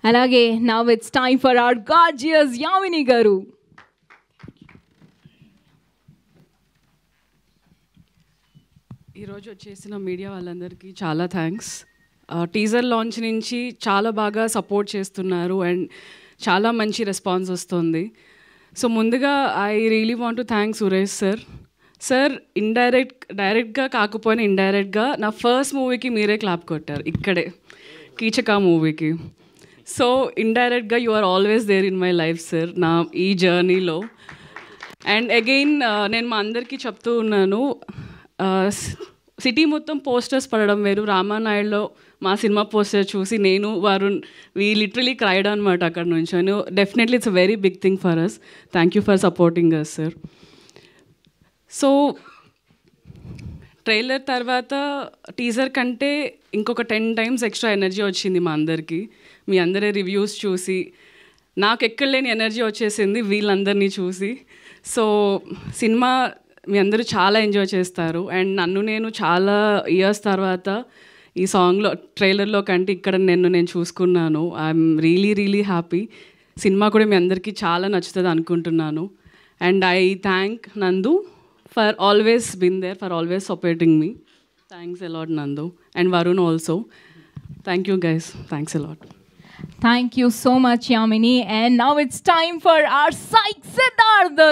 అలాగే now it's time for our gorgeous Yamini garu. ఈరోజు వచ్చేసిన మీడియా వాళ్ళందరికీ చాలా థ్యాంక్స్. టీజర్ లాంచ్ నుంచి చాలా బాగా సపోర్ట్ చేస్తున్నారు అండ్ చాలా మంచి రెస్పాన్స్ వస్తుంది. సో ముందుగా I really want to thank Suresh sir డైరెక్ట్గా కాకపోయినా ఇండైరెక్ట్గా నా ఫస్ట్ మూవీకి మీరే క్లాప్ కొట్టారు ఇక్కడే, కీచక మూవీకి. సో ఇండైరెక్ట్గా you are always there in my life sir, నా ఈ జర్నీలో. అండ్ అగైన్ నేను మా అందరికీ చెప్తూ ఉన్నాను, సిటీ మొత్తం పోస్టర్స్ పడడం వేరు, రామానాయుడులో మా సినిమా పోస్టర్ చూసి నేను వరుణ్ వీ లిటరలీ క్రైడ్ అనమాట అక్కడ నుంచి. Definitely it's a very big thing for us. Thank you for supporting us sir. So trailer తర్వాత టీజర్ కంటే ఇంకొక 10 times ఎక్స్ట్రా ఎనర్జీ వచ్చింది మా అందరికీ. మీ అందరి రివ్యూస్ చూసి నాకు ఎక్కడలేని ఎనర్జీ వచ్చేసింది వీళ్ళందరినీ చూసి. సో సినిమా మీ అందరూ చాలా ఎంజాయ్ చేస్తారు. అండ్ నన్ను నేను చాలా ఇయర్స్ తర్వాత ఈ సాంగ్లో ట్రైలర్లో కంటే ఇక్కడ నేను చూసుకున్నాను. I'm really happy. సినిమా కూడా మీ అందరికీ చాలా నచ్చుతుంది అనుకుంటున్నాను. అండ్ ఐ థ్యాంక్ నందు for always been there, for always supporting me. Thanks a lot, Nandu. And Varun also. Thank you, guys. Thanks a lot. Thank you so much, Yamini. And now it's time for our Psych Siddharth.